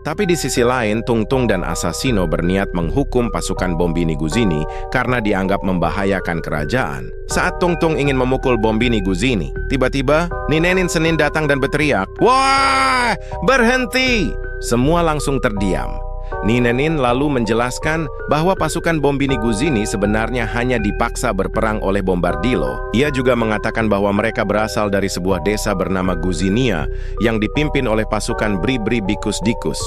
Tapi di sisi lain, Tungtung dan Assassino berniat menghukum pasukan Bombini Guzini karena dianggap membahayakan kerajaan. Saat Tungtung ingin memukul Bombini Guzini, tiba-tiba Ninenin Senin datang dan berteriak, "Wah, berhenti!" Semua langsung terdiam. Ninenin lalu menjelaskan bahwa pasukan Bombini Guzini sebenarnya hanya dipaksa berperang oleh Bombardilo. Ia juga mengatakan bahwa mereka berasal dari sebuah desa bernama Guzinia yang dipimpin oleh pasukan Bribri Bicus Dicus.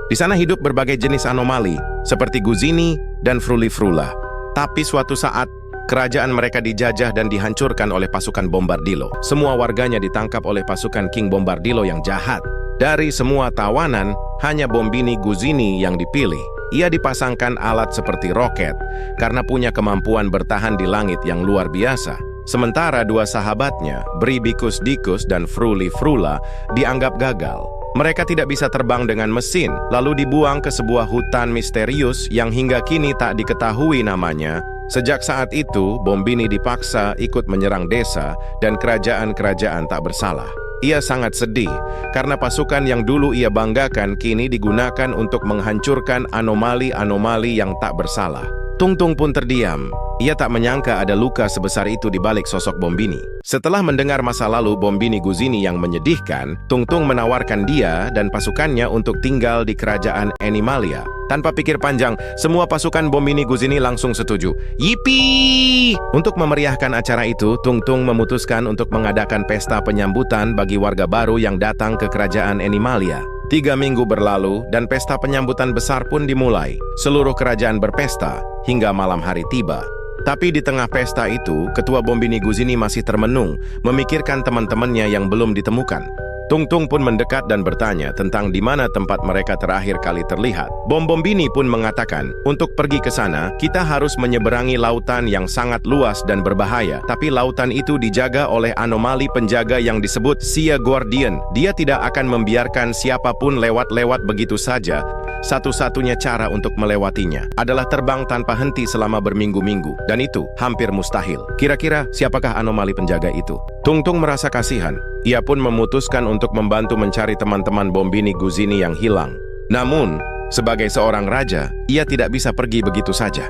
Di sana hidup berbagai jenis anomali seperti Guzini dan Fruli-Frula. Tapi suatu saat kerajaan mereka dijajah dan dihancurkan oleh pasukan Bombardilo. Semua warganya ditangkap oleh pasukan King Bombardilo yang jahat. Dari semua tawanan, hanya Bombini Guzini yang dipilih. Ia dipasangkan alat seperti roket karena punya kemampuan bertahan di langit yang luar biasa. Sementara dua sahabatnya, Bribicus Dicus dan Fruli-Frula, dianggap gagal. Mereka tidak bisa terbang dengan mesin, lalu dibuang ke sebuah hutan misterius yang hingga kini tak diketahui namanya. Sejak saat itu, Bombini dipaksa ikut menyerang desa dan kerajaan-kerajaan tak bersalah. Ia sangat sedih karena pasukan yang dulu ia banggakan kini digunakan untuk menghancurkan anomali-anomali yang tak bersalah. Tungtung pun terdiam. Ia tak menyangka ada luka sebesar itu di balik sosok Bombini. Setelah mendengar masa lalu Bombini Guzini yang menyedihkan, Tungtung menawarkan dia dan pasukannya untuk tinggal di kerajaan Animalia. Tanpa pikir panjang, semua pasukan Bombini Guzini langsung setuju. Yippee! Untuk memeriahkan acara itu, Tungtung memutuskan untuk mengadakan pesta penyambutan bagi warga baru yang datang ke kerajaan Animalia. 3 minggu berlalu dan pesta penyambutan besar pun dimulai. Seluruh kerajaan berpesta hingga malam hari tiba. Tapi di tengah pesta itu, ketua Bombini Guzini masih termenung, memikirkan teman-temannya yang belum ditemukan. Tungtung pun mendekat dan bertanya tentang di mana tempat mereka terakhir kali terlihat. Bombini pun mengatakan, untuk pergi ke sana, kita harus menyeberangi lautan yang sangat luas dan berbahaya. Tapi lautan itu dijaga oleh anomali penjaga yang disebut Sea Guardian. Dia tidak akan membiarkan siapapun lewat-lewat begitu saja. Satu-satunya cara untuk melewatinya adalah terbang tanpa henti selama berminggu-minggu. Dan itu hampir mustahil. Kira-kira siapakah anomali penjaga itu? Tungtung merasa kasihan. Ia pun memutuskan untuk membantu mencari teman-teman Bombini Guzini yang hilang. Namun, sebagai seorang raja, ia tidak bisa pergi begitu saja.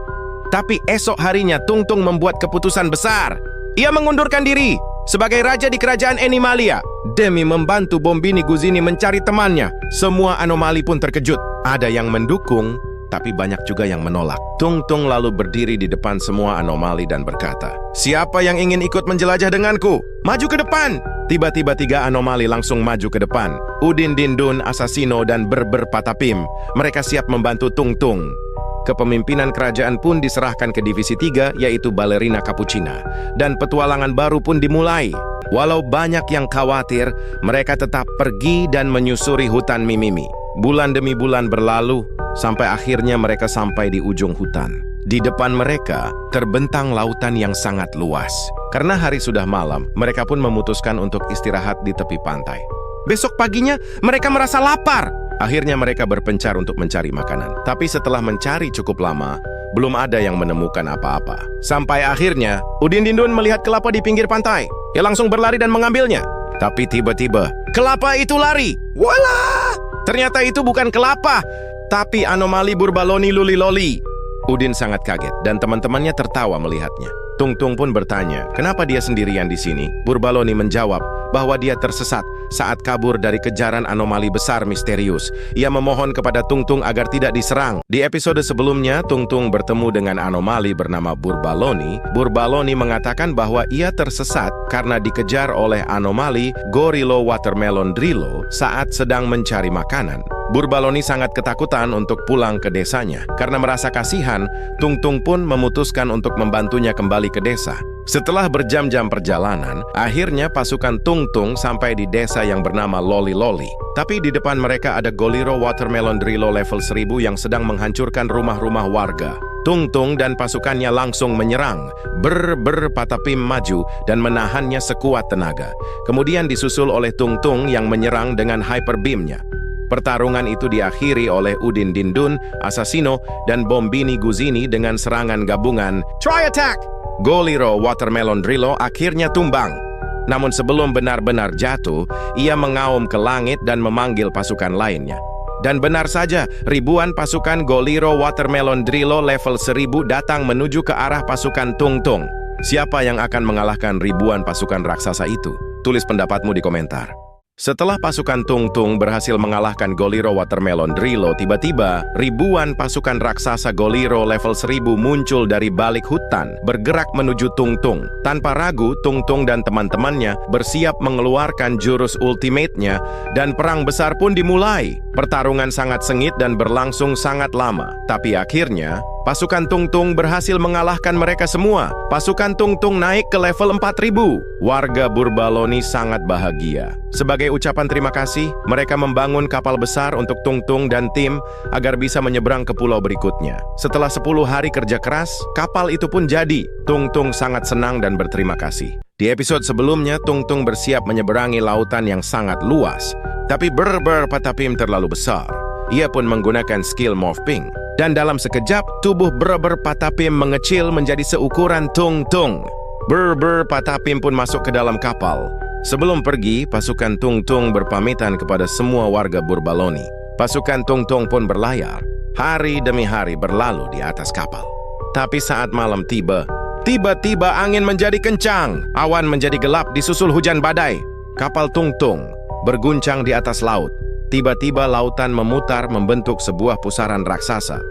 Tapi esok harinya Tungtung membuat keputusan besar. Ia mengundurkan diri sebagai raja di kerajaan Animalia demi membantu Bombini Guzini mencari temannya. Semua anomali pun terkejut. Ada yang mendukung, tapi banyak juga yang menolak. Tungtung lalu berdiri di depan semua anomali dan berkata, "Siapa yang ingin ikut menjelajah denganku? Maju ke depan!" Tiba-tiba 3 anomali langsung maju ke depan. Udin Dindun, Assassino, dan Berber Patapim. Mereka siap membantu Tungtung. Kepemimpinan kerajaan pun diserahkan ke divisi 3, yaitu Ballerina Cappuccina. Dan petualangan baru pun dimulai. Walau banyak yang khawatir, mereka tetap pergi dan menyusuri hutan Mimimi. Bulan demi bulan berlalu, sampai akhirnya mereka sampai di ujung hutan. Di depan mereka terbentang lautan yang sangat luas. Karena hari sudah malam, mereka pun memutuskan untuk istirahat di tepi pantai. Besok paginya, mereka merasa lapar. Akhirnya mereka berpencar untuk mencari makanan. Tapi setelah mencari cukup lama, belum ada yang menemukan apa-apa. Sampai akhirnya, Udin Dindun melihat kelapa di pinggir pantai. Ia langsung berlari dan mengambilnya. Tapi tiba-tiba, kelapa itu lari. Walah! Ternyata itu bukan kelapa, tapi anomali Burbaloni Luliloli. Udin sangat kaget dan teman-temannya tertawa melihatnya. Tungtung pun bertanya, kenapa dia sendirian di sini? Burbaloni menjawab bahwa dia tersesat saat kabur dari kejaran anomali besar misterius. Ia memohon kepada Tungtung agar tidak diserang. Di episode sebelumnya, Tungtung bertemu dengan anomali bernama Burbaloni. Burbaloni mengatakan bahwa ia tersesat karena dikejar oleh anomali Gorilo Watermelon Drilo saat sedang mencari makanan. Burbaloni sangat ketakutan untuk pulang ke desanya. Karena merasa kasihan, Tungtung pun memutuskan untuk membantunya kembali ke desa. Setelah berjam-jam perjalanan, akhirnya pasukan Tungtung sampai di desa yang bernama Loli Loli. Tapi di depan mereka ada Goliro Watermelon Drilo level 1000 yang sedang menghancurkan rumah-rumah warga. Tungtung dan pasukannya langsung menyerang. Berber Patapim maju dan menahannya sekuat tenaga. Kemudian disusul oleh Tungtung yang menyerang dengan Hyper Beam-nya. Pertarungan itu diakhiri oleh Udin Dindun, Assassino, dan Bombini Guzini dengan serangan gabungan Try Attack! Goliro Watermelon Drilo akhirnya tumbang. Namun sebelum benar-benar jatuh, ia mengaum ke langit dan memanggil pasukan lainnya. Dan benar saja, ribuan pasukan Goliro Watermelon Drilo level 1000 datang menuju ke arah pasukan Tungtung. Siapa yang akan mengalahkan ribuan pasukan raksasa itu? Tulis pendapatmu di komentar. Setelah pasukan Tungtung berhasil mengalahkan Goliro Watermelon Drilo, tiba-tiba ribuan pasukan raksasa Goliro level 1000 muncul dari balik hutan, bergerak menuju Tungtung. Tanpa ragu, Tungtung dan teman-temannya bersiap mengeluarkan jurus ultimate-nya dan perang besar pun dimulai. Pertarungan sangat sengit dan berlangsung sangat lama. Tapi akhirnya, pasukan Tungtung berhasil mengalahkan mereka semua. Pasukan Tungtung naik ke level 4000. Warga Burbaloni sangat bahagia. Sebagai ucapan terima kasih, mereka membangun kapal besar untuk Tungtung dan tim agar bisa menyeberang ke pulau berikutnya. Setelah 10 hari kerja keras, kapal itu pun jadi. Tungtung sangat senang dan berterima kasih. Di episode sebelumnya, Tungtung bersiap menyeberangi lautan yang sangat luas. Tapi Berber Patapim terlalu besar. Ia pun menggunakan skill morphing. Dan dalam sekejap, tubuh Berber Patapim mengecil menjadi seukuran Tungtung. Berber Patapim pun masuk ke dalam kapal. Sebelum pergi, pasukan Tungtung berpamitan kepada semua warga Burbaloni. Pasukan Tungtung pun berlayar. Hari demi hari berlalu di atas kapal. Tapi saat malam tiba, tiba-tiba angin menjadi kencang. Awan menjadi gelap disusul hujan badai. Kapal Tungtung berguncang di atas laut. Tiba-tiba lautan memutar membentuk sebuah pusaran raksasa.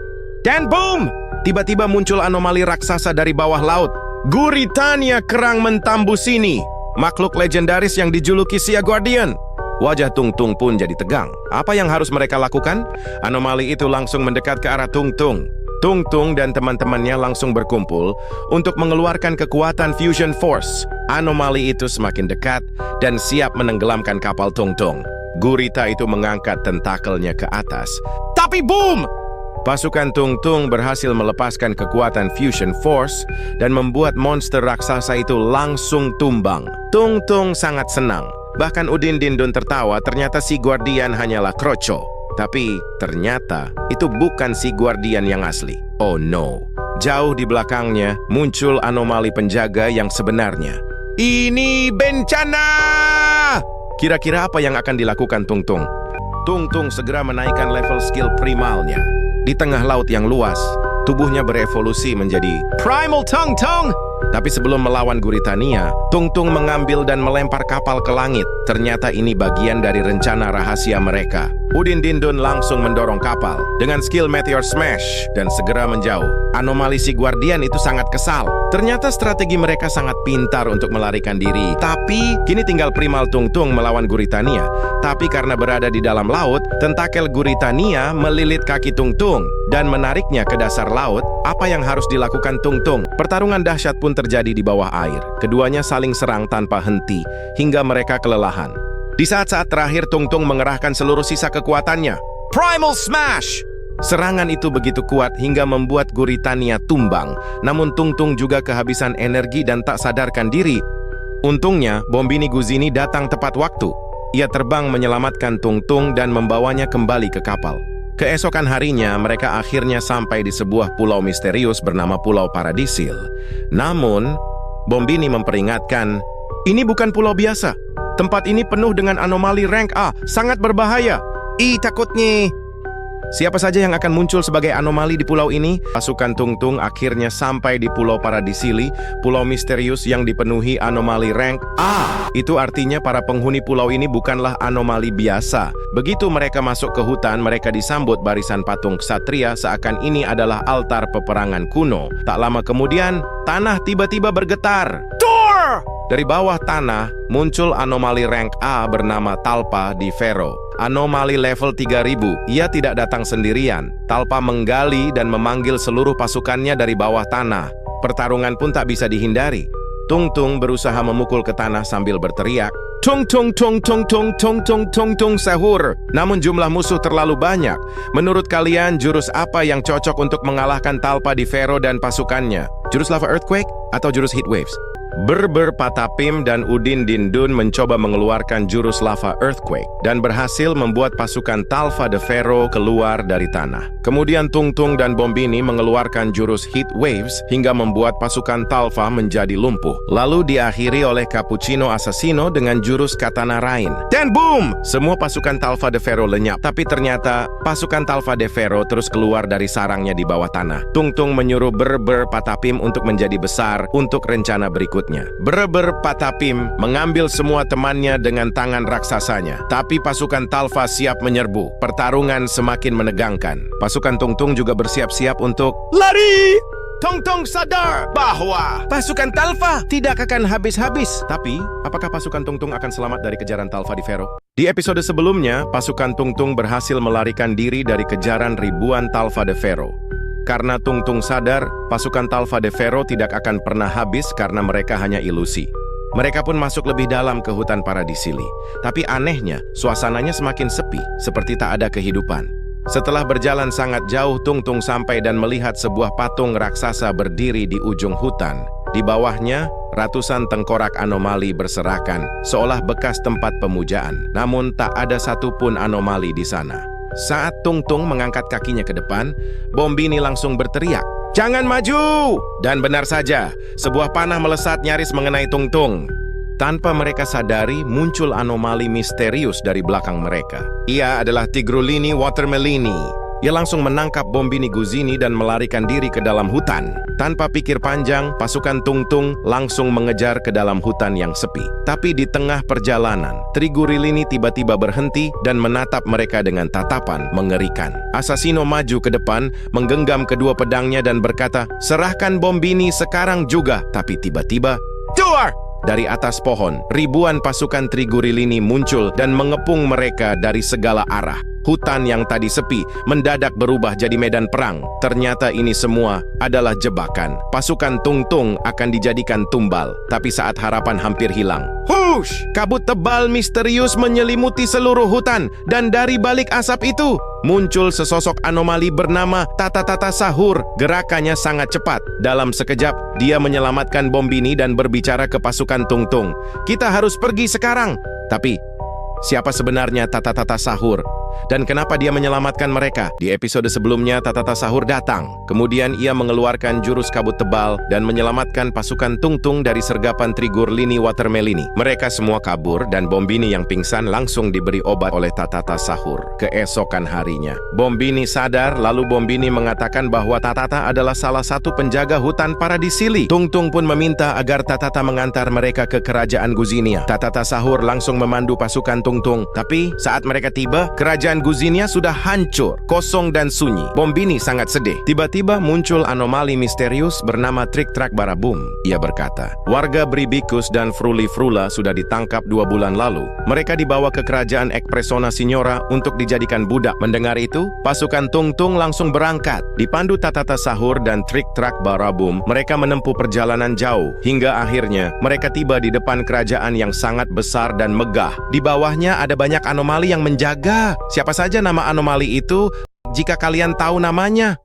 Dan boom! Tiba-tiba muncul anomali raksasa dari bawah laut. Guritania Kerang Mentambusini, makhluk legendaris yang dijuluki Sea Guardian. Wajah Tungtung pun jadi tegang. Apa yang harus mereka lakukan? Anomali itu langsung mendekat ke arah Tungtung. Tungtung dan teman-temannya langsung berkumpul untuk mengeluarkan kekuatan Fusion Force. Anomali itu semakin dekat dan siap menenggelamkan kapal Tungtung. Gurita itu mengangkat tentakelnya ke atas. Tapi boom! Pasukan Tungtung berhasil melepaskan kekuatan Fusion Force dan membuat monster raksasa itu langsung tumbang. Tungtung sangat senang. Bahkan Udin Dindun tertawa, ternyata si Guardian hanyalah kroco. Tapi ternyata itu bukan si Guardian yang asli. Oh no. Jauh di belakangnya muncul anomali penjaga yang sebenarnya. Ini bencana! Kira-kira apa yang akan dilakukan Tungtung? Tungtung segera menaikkan level skill primalnya. Di tengah laut yang luas, tubuhnya berevolusi menjadi Primal Tungtung. Tapi sebelum melawan Guritania, Tungtung mengambil dan melempar kapal ke langit. Ternyata ini bagian dari rencana rahasia mereka. Udin Dindun langsung mendorong kapal dengan skill Meteor Smash dan segera menjauh. Anomali si Guardian itu sangat kesal. Ternyata strategi mereka sangat pintar untuk melarikan diri. Tapi kini tinggal Primal Tungtung melawan Guritania. Tapi karena berada di dalam laut, tentakel Guritania melilit kaki Tungtung dan menariknya ke dasar laut. Apa yang harus dilakukan Tungtung? Pertarungan dahsyat pun terjadi di bawah air. Keduanya saling serang tanpa henti hingga mereka kelelahan. Di saat-saat terakhir, Tungtung mengerahkan seluruh sisa kekuatannya. Primal Smash! Serangan itu begitu kuat hingga membuat Guritania tumbang. Namun Tungtung juga kehabisan energi dan tak sadarkan diri. Untungnya, Bombini Guzini datang tepat waktu. Ia terbang menyelamatkan Tungtung dan membawanya kembali ke kapal. Keesokan harinya, mereka akhirnya sampai di sebuah pulau misterius bernama Pulau Paradisil. Namun, Bombini memperingatkan, ini bukan pulau biasa. Tempat ini penuh dengan anomali rank A, sangat berbahaya. Takutnya. Siapa saja yang akan muncul sebagai anomali di pulau ini? Pasukan Tungtung akhirnya sampai di Pulau Paradisili, pulau misterius yang dipenuhi anomali rank A. Itu artinya para penghuni pulau ini bukanlah anomali biasa. Begitu mereka masuk ke hutan, mereka disambut barisan patung ksatria seakan ini adalah altar peperangan kuno. Tak lama kemudian, tanah tiba-tiba bergetar. Dari bawah tanah, muncul anomali rank A bernama Talpa di Vero. Anomali level 3000. Ia tidak datang sendirian. Talpa menggali dan memanggil seluruh pasukannya dari bawah tanah. Pertarungan pun tak bisa dihindari. Tungtung berusaha memukul ke tanah sambil berteriak, Tung tung tung tung tung tung tung tung tung sahur. Namun jumlah musuh terlalu banyak. Menurut kalian, jurus apa yang cocok untuk mengalahkan Talpa di Vero dan pasukannya? Jurus Lava Earthquake atau jurus Heat Waves? Berber Patapim dan Udin Dindun mencoba mengeluarkan jurus lava Earthquake dan berhasil membuat pasukan Talfa de Ferro keluar dari tanah. Kemudian Tungtung dan Bombini mengeluarkan jurus Heat Waves hingga membuat pasukan Talfa menjadi lumpuh. Lalu diakhiri oleh Cappuccino Assassino dengan jurus Katana Rain. Dan boom! Semua pasukan Talfa de Ferro lenyap. Tapi ternyata pasukan Talfa de Ferro terus keluar dari sarangnya di bawah tanah. Tungtung menyuruh Berber Patapim untuk menjadi besar untuk rencana berikutnya. Berber Patapim mengambil semua temannya dengan tangan raksasanya. Tapi pasukan Talfa siap menyerbu. Pertarungan semakin menegangkan. Pasukan Tungtung juga bersiap-siap untuk lari! Tungtung sadar bahwa pasukan Talfa tidak akan habis-habis. Tapi, apakah pasukan Tungtung akan selamat dari kejaran Talfa di Ferro? Di episode sebelumnya, pasukan Tungtung berhasil melarikan diri dari kejaran ribuan Talfa de Ferro. Karena Tungtung sadar, pasukan Talfa de Ferro tidak akan pernah habis karena mereka hanya ilusi. Mereka pun masuk lebih dalam ke hutan Paradisili. Tapi anehnya, suasananya semakin sepi, seperti tak ada kehidupan. Setelah berjalan sangat jauh, Tungtung sampai dan melihat sebuah patung raksasa berdiri di ujung hutan. Di bawahnya, ratusan tengkorak anomali berserakan, seolah bekas tempat pemujaan. Namun tak ada satupun anomali di sana. Saat Tungtung mengangkat kakinya ke depan, Bombini langsung berteriak, "Jangan maju!" Dan benar saja, sebuah panah melesat nyaris mengenai Tungtung. Tanpa mereka sadari, muncul anomali misterius dari belakang mereka. Ia adalah Tigrulini Watermelini. Ia langsung menangkap Bombini Guzini dan melarikan diri ke dalam hutan. Tanpa pikir panjang, pasukan Tungtung langsung mengejar ke dalam hutan yang sepi. Tapi di tengah perjalanan, Trigurilini tiba-tiba berhenti dan menatap mereka dengan tatapan mengerikan. Assassino maju ke depan, menggenggam kedua pedangnya dan berkata, "Serahkan Bombini sekarang juga." Tapi tiba-tiba, "Keluar!" Dari atas pohon, ribuan pasukan Trigurilini muncul dan mengepung mereka dari segala arah. Hutan yang tadi sepi mendadak berubah jadi medan perang. Ternyata ini semua adalah jebakan. Pasukan Tungtung akan dijadikan tumbal. Tapi saat harapan hampir hilang, hush! Kabut tebal misterius menyelimuti seluruh hutan. Dan dari balik asap itu, muncul sesosok anomali bernama Tata-Tata Sahur. Gerakannya sangat cepat. Dalam sekejap, dia menyelamatkan Bombini dan berbicara ke pasukan Tungtung. "Kita harus pergi sekarang." Tapi, siapa sebenarnya Tata-Tata Sahur? Dan kenapa dia menyelamatkan mereka? Di episode sebelumnya, Tata-Tata Sahur datang. Kemudian ia mengeluarkan jurus kabut tebal dan menyelamatkan pasukan Tungtung dari sergapan Trigurilini Watermelini. Mereka semua kabur dan Bombini yang pingsan langsung diberi obat oleh Tata-Tata Sahur. Keesokan harinya, Bombini sadar, lalu Bombini mengatakan bahwa Tata-Tata adalah salah satu penjaga hutan Paradisili. Tungtung pun meminta agar Tata-Tata mengantar mereka ke kerajaan Guzinia. Tata-Tata Sahur langsung memandu pasukan Tungtung. Tapi saat mereka tiba, kerajaan Guzinia sudah hancur, kosong dan sunyi. Bombini sangat sedih. Tiba-tiba muncul anomali misterius bernama Trik-Trak Barabum. Ia berkata, warga Bribikus dan Fruli-Frula sudah ditangkap 2 bulan lalu. Mereka dibawa ke kerajaan Ekpresona Signora untuk dijadikan budak. Mendengar itu, pasukan Tungtung langsung berangkat. Dipandu Tata-Tata Sahur dan Trik-Trak Barabum, mereka menempuh perjalanan jauh. Hingga akhirnya, mereka tiba di depan kerajaan yang sangat besar dan megah. Di bawahnya ada banyak anomali yang menjaga. Siapa saja nama anomali itu jika kalian tahu namanya?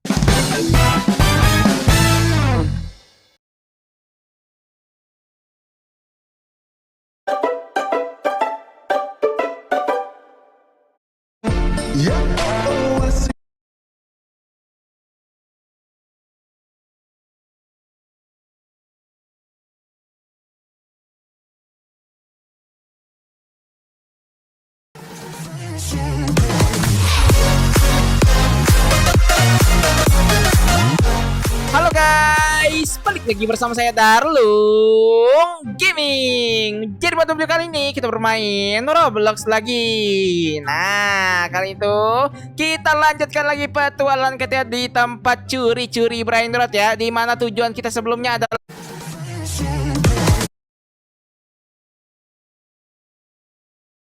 Halo guys, balik lagi bersama saya Darlung Gaming. Jadi pada video kali ini kita bermain Roblox lagi. Nah, kali itu kita lanjutkan lagi petualangan kita di tempat curi-curi Brain Rot ya. Dimana tujuan kita sebelumnya adalah